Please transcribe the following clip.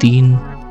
3